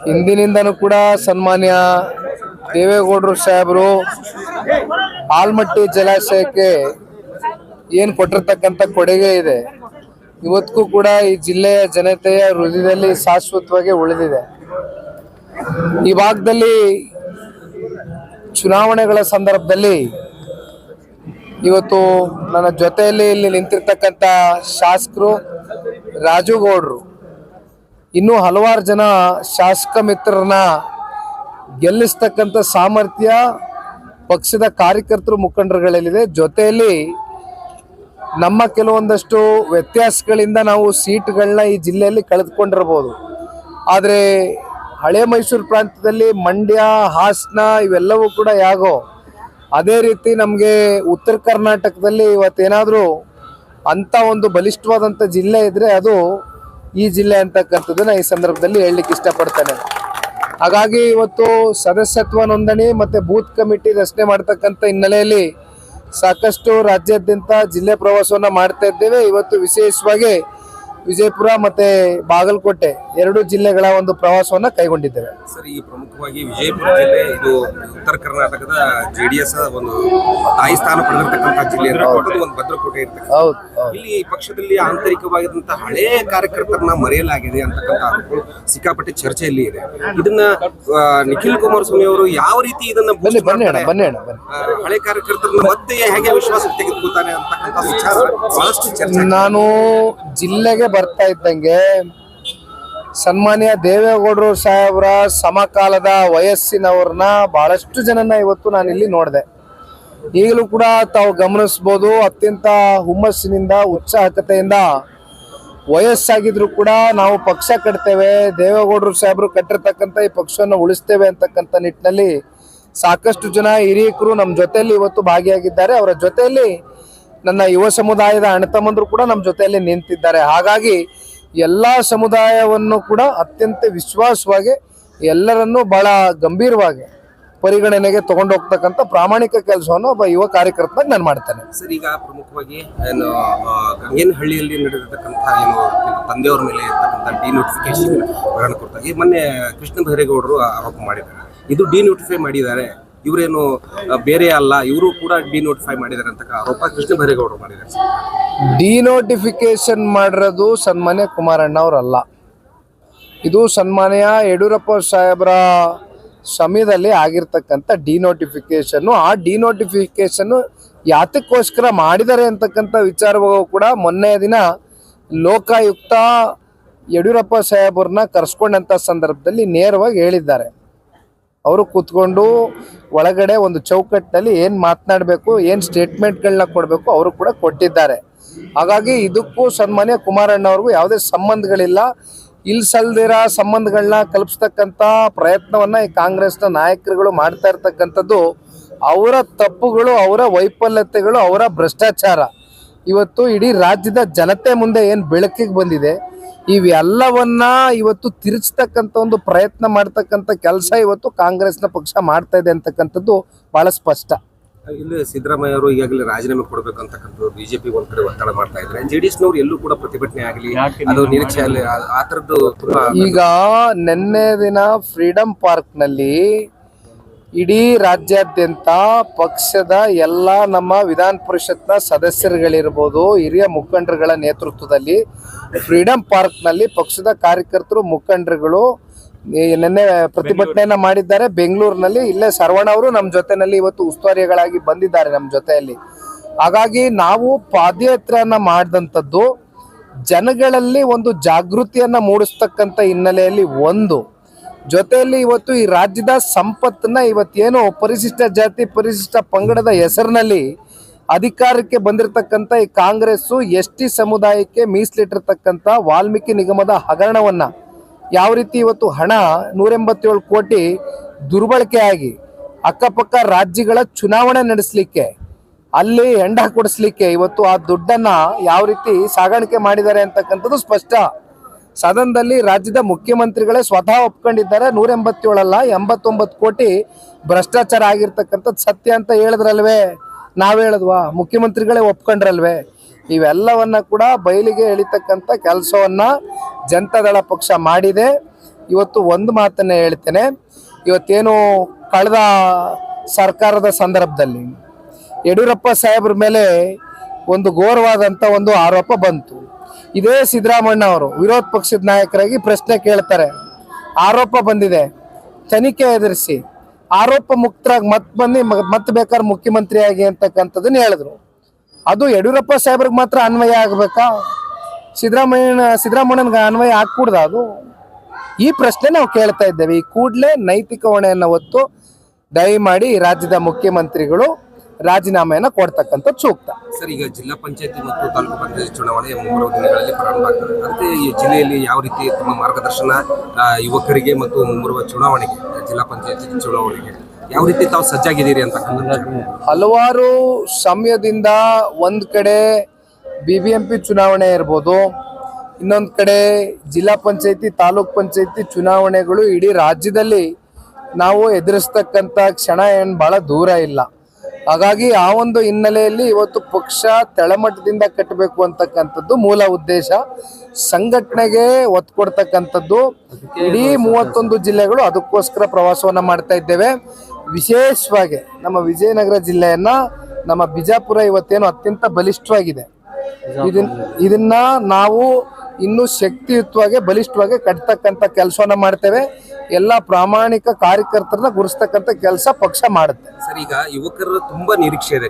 ಹಿಂದಿನಿಂದನೂ ಕೂಡ ಸನ್ಮಾನ್ಯ ದೇವೇಗೌಡರು ಸಾಹೇಬರು ಆಲ್ಮಟ್ಟಿ ಜಲಾಶಯಕ್ಕೆ ಏನು ಕೊಟ್ಟಿರ್ತಕ್ಕಂಥ ಕೊಡುಗೆ ಇದೆ, ಇವತ್ತಿಗೂ ಕೂಡ ಈ ಜಿಲ್ಲೆಯ ಜನತೆಯ ಹೃದಯದಲ್ಲಿ ಶಾಶ್ವತವಾಗಿ ಉಳಿದಿದೆ. ಈ ಭಾಗದಲ್ಲಿ ಚುನಾವಣೆಗಳ ಸಂದರ್ಭದಲ್ಲಿ ಇವತ್ತು ನನ್ನ ಜೊತೆಯಲ್ಲಿ ಇಲ್ಲಿ ನಿಂತಿರ್ತಕ್ಕಂಥ ಶಾಸಕರು ರಾಜುಗೌಡರು ಇನ್ನೂ ಹಲವಾರು ಜನ ಶಾಸಕ ಮಿತ್ರರನ್ನ ಗೆಲ್ಲಿಸ್ತಕ್ಕಂಥ ಸಾಮರ್ಥ್ಯ ಪಕ್ಷದ ಕಾರ್ಯಕರ್ತರು ಮುಖಂಡರುಗಳಲ್ಲಿದೆ. ಜೊತೆಯಲ್ಲಿ ನಮ್ಮ ಕೆಲವೊಂದಷ್ಟು ವ್ಯತ್ಯಾಸಗಳಿಂದ ನಾವು ಸೀಟ್ಗಳನ್ನ ಈ ಜಿಲ್ಲೆಯಲ್ಲಿ ಕಳೆದುಕೊಂಡಿರ್ಬೋದು. ಆದರೆ ಹಳೆ ಮೈಸೂರು ಪ್ರಾಂತ್ಯದಲ್ಲಿ ಮಂಡ್ಯ, ಹಾಸನ ಇವೆಲ್ಲವೂ ಕೂಡ ಯಾಗೋ ಅದೇ ರೀತಿ ನಮಗೆ ಉತ್ತರ ಕರ್ನಾಟಕದಲ್ಲಿ ಇವತ್ತೇನಾದರೂ ಅಂಥ ಒಂದು ಬಲಿಷ್ಠವಾದಂಥ ಜಿಲ್ಲೆ ಇದ್ದರೆ ಅದು ಈ ಜಿಲ್ಲೆ ಅಂತಕ್ಕಂಥದ್ದನ್ನು ಈ ಸಂದರ್ಭದಲ್ಲಿ ಹೇಳಲಿಕ್ಕೆ ಇಷ್ಟಪಡ್ತೇನೆ. ಹಾಗಾಗಿ ಇವತ್ತು ಸದಸ್ಯತ್ವ ನೋಂದಣಿ ಮತ್ತು ಬೂತ್ ಕಮಿಟಿ ರಚನೆ ಮಾಡ್ತಕ್ಕಂಥ ಹಿನ್ನೆಲೆಯಲ್ಲಿ ಸಾಕಷ್ಟು ರಾಜ್ಯಾದ್ಯಂತ ಜಿಲ್ಲೆ ಪ್ರವಾಸವನ್ನು ಮಾಡ್ತಾ ಇದ್ದೇವೆ. ಇವತ್ತು ವಿಶೇಷವಾಗಿ ವಿಜಯಪುರ ಮತ್ತು ಬಾಗಲಕೋಟೆ ಎರಡು ಜಿಲ್ಲೆಗಳ ಒಂದು ಪ್ರವಾಸವನ್ನು ಕೈಗೊಂಡಿದ್ದೇವೆ. ಸರ್, ಈ ಪ್ರಮುಖವಾಗಿ ವಿಜಯಪುರ ಜಿಲ್ಲೆ ಇದು ಉತ್ತರ ಕರ್ನಾಟಕದ JDS ಒಂದು ತಾಯಿ ಸ್ಥಾನ ಪಡೆದಿರ್ತಕ್ಕಂಥ ಜಿಲ್ಲೆ ಅಂತ ಒಂದು ಭದ್ರಕೋಟೆ ಇರ್ತಕ್ಕಂಥ. ಇಲ್ಲಿ ಪಕ್ಷದಲ್ಲಿ ಆಂತರಿಕವಾಗಿದ್ದಂತಹ ಹಳೇ ಕಾರ್ಯಕರ್ತರನ್ನ ಮರೆಯಲಾಗಿದೆ ಅಂತಕ್ಕಂಥ ಆರೋಪಗಳು ಸಿಕ್ಕಾಪಟ್ಟೆ ಚರ್ಚೆಯಲ್ಲಿ ಇದೆ. ಇದನ್ನ ನಿಖಿಲ್ ಕುಮಾರಸ್ವಾಮಿ ಅವರು ಯಾವ ರೀತಿ ಇದನ್ನ ಹಳೆ ಕಾರ್ಯಕರ್ತರನ್ನ ಮತ್ತೆ ಹೇಗೆ ವಿಶ್ವಾಸಕ್ಕೆ ತೆಗೆದುಕೊಳ್ತಾನೆ ಅಂತಕ್ಕಂಥ ವಿಚಾರ ಬಹಳಷ್ಟು ಚರ್ಚೆ. ನಾನು ಜಿಲ್ಲೆಗೆ ಬರ್ತಾ ಇದ್ದಂಗೆ ಸನ್ಮಾನ್ಯ ದೇವೇಗೌಡರು ಸಾಹೇಬರ ಸಮಕಾಲದ ವಯಸ್ಸಿನವ್ರನ್ನ ಬಹಳಷ್ಟು ಜನನ ಇವತ್ತು ನಾನು ಇಲ್ಲಿ ನೋಡಿದೆ. ಈಗಲೂ ಕೂಡ ತಾವು ಗಮನಿಸ್ಬೋದು, ಅತ್ಯಂತ ಹುಮ್ಮಸ್ಸಿನಿಂದ ಉತ್ಸಾಹಕತೆಯಿಂದ ವಯಸ್ಸಾಗಿದ್ರು ಕೂಡ ನಾವು ಪಕ್ಷ ಕಟ್ತೇವೆ, ದೇವೇಗೌಡರು ಸಾಹೇಬರು ಕಟ್ಟಿರ್ತಕ್ಕಂಥ ಈ ಪಕ್ಷವನ್ನು ಉಳಿಸ್ತೇವೆ ಅಂತಕ್ಕಂಥ ನಿಟ್ಟಿನಲ್ಲಿ ಸಾಕಷ್ಟು ಜನ ಹಿರಿಯಕರು ನಮ್ಮ ಜೊತೆಯಲ್ಲಿ ಇವತ್ತು ಭಾಗಿಯಾಗಿದ್ದಾರೆ. ಅವರ ಜೊತೆಯಲ್ಲಿ ನನ್ನ ಯುವ ಸಮುದಾಯದ ಅಣ್ಣತಮ್ಮಂದರು ಕೂಡ ನಮ್ಮ ಜೊತೆಯಲ್ಲಿ ನಿಂತಿದ್ದಾರೆ. ಹಾಗಾಗಿ ಎಲ್ಲ ಸಮುದಾಯವನ್ನು ಕೂಡ ಅತ್ಯಂತ ವಿಶ್ವಾಸವಾಗಿ ಎಲ್ಲರನ್ನೂ ಬಹಳ ಗಂಭೀರವಾಗಿ ಪರಿಗಣನೆಗೆ ತಗೊಂಡು ಹೋಗ್ತಕ್ಕಂಥ ಪ್ರಾಮಾಣಿಕ ಕೆಲಸವನ್ನು ಒಬ್ಬ ಯುವ ಕಾರ್ಯಕರ್ತನಾಗಿ ನಾನು ಮಾಡ್ತೇನೆ. ಸರ್, ಈಗ ಪ್ರಮುಖವಾಗಿ ಗಂಗೇನಹಳ್ಳಿಯಲ್ಲಿ ನಡೆದಿರ್ತಕ್ಕಂಥ ತಂದೆಯವರ ಮೇಲೆ ಇರ್ತಕ್ಕಂಥ ಡಿನೋಟಿಫಿಕೇಶನ್ ಪ್ರಕರಣ ಕುರಿತಾಗಿ ಮೊನ್ನೆ ಕೃಷ್ಣ ಬೈರೇಗೌಡರು ಆರೋಪ ಮಾಡಿದ್ದಾರೆ. ಇದು ಡಿನೋಟಿಫೈ ಮಾಡಿದ್ದಾರೆ, ಇವರೇನು ಬೇರೆ ಅಲ್ಲ, ಇವರು ಕೂಡ ಡಿನೋಟಿಫೈ ಮಾಡಿದ್ದಾರೆ ಅಂತ ಆರೋಪ ಕೃಷ್ಣ ಬೈರೇಗೌಡರು ಮಾಡಿದ್ದಾರೆ. ಡಿನೋಟಿಫಿಕೇಶನ್ ಮಾಡಿರೋದು ಸನ್ಮಾನ್ಯ ಕುಮಾರಣ್ಣ ಅವರಲ್ಲ, ಇದು ಸನ್ಮಾನ್ಯ ಯಡಿಯೂರಪ್ಪ ಸಾಹೇಬರ ಸಮಯದಲ್ಲಿ ಆಗಿರ್ತಕ್ಕಂಥ ಡಿನೋಟಿಫಿಕೇಶನ್ನು. ಆ ಡಿನೋಟಿಫಿಕೇಶನ್ನು ಯಾತಕ್ಕೋಸ್ಕರ ಮಾಡಿದ್ದಾರೆ ಅಂತಕ್ಕಂಥ ವಿಚಾರವೂ ಕೂಡ ಮೊನ್ನೆಯ ದಿನ ಲೋಕಾಯುಕ್ತ ಯಡಿಯೂರಪ್ಪ ಸಾಹೇಬ್ರನ್ನ ಕರೆಸ್ಕೊಂಡಂಥ ಸಂದರ್ಭದಲ್ಲಿ ನೇರವಾಗಿ ಹೇಳಿದ್ದಾರೆ. ಅವರು ಕೂತ್ಕೊಂಡು ಒಳಗಡೆ ಒಂದು ಚೌಕಟ್ಟಿನಲ್ಲಿ ಏನು ಮಾತನಾಡಬೇಕು, ಏನು ಸ್ಟೇಟ್ಮೆಂಟ್ಗಳನ್ನ ಕೊಡಬೇಕು ಅವರು ಕೂಡ ಕೊಟ್ಟಿದ್ದಾರೆ. ಹಾಗಾಗಿ ಇದಕ್ಕೂ ಸನ್ಮಾನ್ಯ ಕುಮಾರಣ್ಣವ್ರಿಗೂ ಯಾವುದೇ ಸಂಬಂಧಗಳಿಲ್ಲ. ಇಲ್ಸಲ್ದಿರೋ ಸಂಬಂಧಗಳನ್ನ ಕಲ್ಪಿಸ್ತಕ್ಕಂಥ ಪ್ರಯತ್ನವನ್ನು ಈ ಕಾಂಗ್ರೆಸ್ನ ನಾಯಕರುಗಳು ಮಾಡ್ತಾ ಇರ್ತಕ್ಕಂಥದ್ದು ಅವರ ತಪ್ಪುಗಳು, ಅವರ ವೈಫಲ್ಯತೆಗಳು, ಅವರ ಭ್ರಷ್ಟಾಚಾರ ಇವತ್ತು ಇಡೀ ರಾಜ್ಯದ ಜನತೆ ಮುಂದೆ ಏನು ಬೆಳಕಿಗೆ ಬಂದಿದೆ, ಇವೆಲ್ಲವನ್ನ ಇವತ್ತು ತಿರುಚತಕ್ಕಂಥ ಒಂದು ಪ್ರಯತ್ನ ಮಾಡ್ತಕ್ಕಂಥ ಕೆಲಸ ಇವತ್ತು ಕಾಂಗ್ರೆಸ್ನ ಪಕ್ಷ ಮಾಡ್ತಾ ಇದೆ ಅಂತಕ್ಕಂಥದ್ದು ಬಹಳ ಸ್ಪಷ್ಟ. ಇಲ್ಲಿ ಸಿದ್ದರಾಮಯ್ಯ ಅವರು ಈಗಾಗಲೇ ರಾಜೀನಾಮೆ ಕೊಡಬೇಕು ಅಂತಕ್ಕಂಥದ್ದು ಬಿಜೆಪಿ ಒಂದ್ ಕಡೆ ಒತ್ತಡ ಮಾಡ್ತಾ ಇದ್ರೆ, JDSನವ್ರು ಎಲ್ಲೂ ಕೂಡ ಪ್ರತಿಭಟನೆ ಆಗಲಿ ಅದು ನಿರೀಕ್ಷೆ ಆಗಲಿ ಆ ಥರದ್ದು ತುಂಬಾ. ಈಗ ನಿನ್ನೆ ದಿನ ಫ್ರೀಡಂ ಪಾರ್ಕ್ನಲ್ಲಿ ಇಡೀ ರಾಜ್ಯಾದ್ಯಂತ ಪಕ್ಷದ ಎಲ್ಲ ನಮ್ಮ ವಿಧಾನ ಪರಿಷತ್ನ ಸದಸ್ಯರುಗಳಿರ್ಬೋದು, ಹಿರಿಯ ಮುಖಂಡರುಗಳ ನೇತೃತ್ವದಲ್ಲಿ ಫ್ರೀಡಂ ಪಾರ್ಕ್ನಲ್ಲಿ ಪಕ್ಷದ ಕಾರ್ಯಕರ್ತರು ಮುಖಂಡರುಗಳು ನಿನ್ನೆ ಪ್ರತಿಭಟನೆಯನ್ನ ಮಾಡಿದ್ದಾರೆ. ಬೆಂಗಳೂರಿನಲ್ಲಿ ಇಲ್ಲೇ ಸರ್ವಣ ಅವರು ನಮ್ಮ ಜೊತೆಯಲ್ಲಿ ಇವತ್ತು ಉಸ್ತುವಾರಿಗಳಾಗಿ ಬಂದಿದ್ದಾರೆ ನಮ್ಮ ಜೊತೆಯಲ್ಲಿ. ಹಾಗಾಗಿ ನಾವು ಪಾದಯಾತ್ರೆಯನ್ನ ಮಾಡಿದಂಥದ್ದು ಜನಗಳಲ್ಲಿ ಒಂದು ಜಾಗೃತಿಯನ್ನ ಮೂಡಿಸ್ತಕ್ಕಂಥ ಹಿನ್ನೆಲೆಯಲ್ಲಿ ಒಂದು, ಜೊತೆಯಲ್ಲಿ ಇವತ್ತು ಈ ರಾಜ್ಯದ ಸಂಪತ್ತನ್ನ ಇವತ್ತೇನು ಪರಿಶಿಷ್ಟ ಜಾತಿ ಪರಿಶಿಷ್ಟ ಪಂಗಡದ ಹೆಸರಿನಲ್ಲಿ ಅಧಿಕಾರಕ್ಕೆ ಬಂದಿರತಕ್ಕಂಥ ಈ ಕಾಂಗ್ರೆಸ್ಸು ST ಸಮುದಾಯಕ್ಕೆ ಮೀಸಲಿಟ್ಟಿರ್ತಕ್ಕಂಥ ವಾಲ್ಮೀಕಿ ನಿಗಮದ ಹಗರಣವನ್ನ ಯಾವ ರೀತಿ ಇವತ್ತು ಹಣ 187 ಕೋಟಿ ದುರ್ಬಳಕೆ ಆಗಿ ಅಕ್ಕಪಕ್ಕ ರಾಜ್ಯಗಳ ಚುನಾವಣೆ ನಡೆಸಲಿಕ್ಕೆ ಅಲ್ಲಿ ಹೆಂಡ ಕೊಡಿಸ್ಲಿಕ್ಕೆ ಇವತ್ತು ಆ ದುಡ್ಡನ್ನ ಯಾವ ರೀತಿ ಸಾಗಾಣಿಕೆ ಮಾಡಿದ್ದಾರೆ ಅಂತಕ್ಕಂಥದ್ದು ಸ್ಪಷ್ಟ. ಸದನದಲ್ಲಿ ರಾಜ್ಯದ ಮುಖ್ಯಮಂತ್ರಿಗಳೇ ಸ್ವತಃ ಒಪ್ಕೊಂಡಿದ್ದಾರೆ. 187 ಅಲ್ಲ 89 ಕೋಟಿ ಭ್ರಷ್ಟಾಚಾರ ಆಗಿರ್ತಕ್ಕಂಥದ್ದು ಸತ್ಯ ಅಂತ ಹೇಳಿದ್ರಲ್ವೇ, ನಾವ್ ಹೇಳಿದ್ವಾ? ಮುಖ್ಯಮಂತ್ರಿಗಳೇ ಒಪ್ಕೊಂಡ್ರಲ್ವೇ? ಇವೆಲ್ಲವನ್ನ ಕೂಡ ಬಯಲಿಗೆ ಎಳಿತಕ್ಕಂಥ ಕೆಲಸವನ್ನ ಜನತಾದಳ ಪಕ್ಷ ಮಾಡಿದೆ. ಇವತ್ತು ಒಂದು ಮಾತನ್ನ ಹೇಳ್ತೇನೆ. ಇವತ್ತೇನು ಕಳೆದ ಸರ್ಕಾರದ ಸಂದರ್ಭದಲ್ಲಿ ಯಡಿಯೂರಪ್ಪ ಸಾಹೇಬ್ರ ಮೇಲೆ ಒಂದು ಘೋರವಾದಂಥ ಒಂದು ಆರೋಪ ಬಂತು. ಇದೇ ಸಿದ್ದರಾಮಣ್ಣ ಅವರು ವಿರೋಧ ಪಕ್ಷದ ನಾಯಕರಾಗಿ ಪ್ರಶ್ನೆ ಕೇಳ್ತಾರೆ, ಆರೋಪ ಬಂದಿದೆ, ತನಿಖೆ ಎದುರಿಸಿ ಆರೋಪ ಮುಕ್ತರಾಗಿ ಮತ್ತೆ ಬೇಕಾದ್ರೆ ಮುಖ್ಯಮಂತ್ರಿ ಆಗಿ ಅಂತಕ್ಕಂಥದ್ದನ್ನ ಹೇಳಿದ್ರು. ಅದು ಯಡಿಯೂರಪ್ಪ ಸಾಹೇಬ್ರಿಗೆ ಮಾತ್ರ ಅನ್ವಯ ಆಗಬೇಕಾ? ಸಿದ್ದರಾಮಣ್ಣನಿಗೆ ಅನ್ವಯ ಆಗ್ಕೂಡ್ದ? ಅದು ಈ ಪ್ರಶ್ನೆ ನಾವು ಕೇಳ್ತಾ ಇದ್ದೇವೆ. ಈ ಕೂಡಲೇ ನೈತಿಕ ಹೊಣೆಯನ್ನು ಹೊತ್ತು ದಯಮಾಡಿ ರಾಜ್ಯದ ಮುಖ್ಯಮಂತ್ರಿಗಳು ರಾಜೀನಾಮೆಯನ್ನು ಕೊಡ್ತಕ್ಕಂಥದ್ದು ಸೂಕ್ತ. ಸರ್, ಈಗ ಜಿಲ್ಲಾ ಪಂಚಾಯತಿ ಮತ್ತು ತಾಲೂಕು ಪಂಚಾಯತಿ ಚುನಾವಣೆ ಮುಂಬರುವ ದಿನಗಳಲ್ಲಿ ಪ್ರಾರಂಭ ಆಗ್ತದೆ. ಅಂತೆ ಈ ಜಿಲ್ಲೆಯಲ್ಲಿ ಯಾವ ರೀತಿ ತಮ್ಮ ಮಾರ್ಗದರ್ಶನ ಯುವಕರಿಗೆ ಮತ್ತು ಮುಂಬರುವ ಚುನಾವಣೆಗೆ, ಜಿಲ್ಲಾ ಪಂಚಾಯತಿ ಚುನಾವಣೆಗೆ ಯಾವ ರೀತಿ ತಾವು ಸಜ್ಜಾಗಿದ್ದೀರಿ ಅಂತ? ಹಲವಾರು ಸಮಯದಿಂದ ಒಂದು ಕಡೆ BBMP ಚುನಾವಣೆ ಇರ್ಬೋದು, ಇನ್ನೊಂದು ಕಡೆ ಜಿಲ್ಲಾ ಪಂಚಾಯತಿ ತಾಲೂಕ್ ಪಂಚಾಯತಿ ಚುನಾವಣೆಗಳು ಇಡೀ ರಾಜ್ಯದಲ್ಲಿ ನಾವು ಎದುರಿಸ್ತಕ್ಕಂಥ ಕ್ಷಣ ಏನು ಭಾಳ ದೂರ ಇಲ್ಲ. ಹಾಗಾಗಿ ಆ ಒಂದು ಹಿನ್ನೆಲೆಯಲ್ಲಿ ಇವತ್ತು ಪಕ್ಷ ತೆಳಮಟ್ಟದಿಂದ ಕಟ್ಟಬೇಕು ಅಂತಕ್ಕಂಥದ್ದು ಮೂಲ ಉದ್ದೇಶ. ಸಂಘಟನೆಗೆ ಒತ್ತು ಕೊಡ್ತಕ್ಕಂಥದ್ದು ಇಡೀ 31 ಜಿಲ್ಲೆಗಳು ಅದಕ್ಕೋಸ್ಕರ ಪ್ರವಾಸವನ್ನು ಮಾಡ್ತಾ ಇದ್ದೇವೆ. ವಿಶೇಷವಾಗಿ ನಮ್ಮ ವಿಜಯನಗರ ಜಿಲ್ಲೆಯನ್ನ, ನಮ್ಮ ಬಿಜಾಪುರ ಇವತ್ತೇನು ಅತ್ಯಂತ ಬಲಿಷ್ಠವಾಗಿದೆ, ಇದನ್ನ ನಾವು ಇನ್ನೂ ಶಕ್ತಿಯುತವಾಗಿ ಬಲಿಷ್ಠವಾಗಿ ಕಟ್ತಕ್ಕಂಥ ಕೆಲಸವನ್ನ ಮಾಡ್ತೇವೆ. ಎಲ್ಲ ಪ್ರಾಮಾಣಿಕ ಕಾರ್ಯಕರ್ತರನ್ನ ಗುರುಸ್ತಕ್ಕಂಥ ಕೆಲಸ ಪಕ್ಷ ಮಾಡುತ್ತೆ. ಸರ್, ಈಗ ಯುವಕರು ತುಂಬಾ ನಿರೀಕ್ಷೆ ಇದೆ.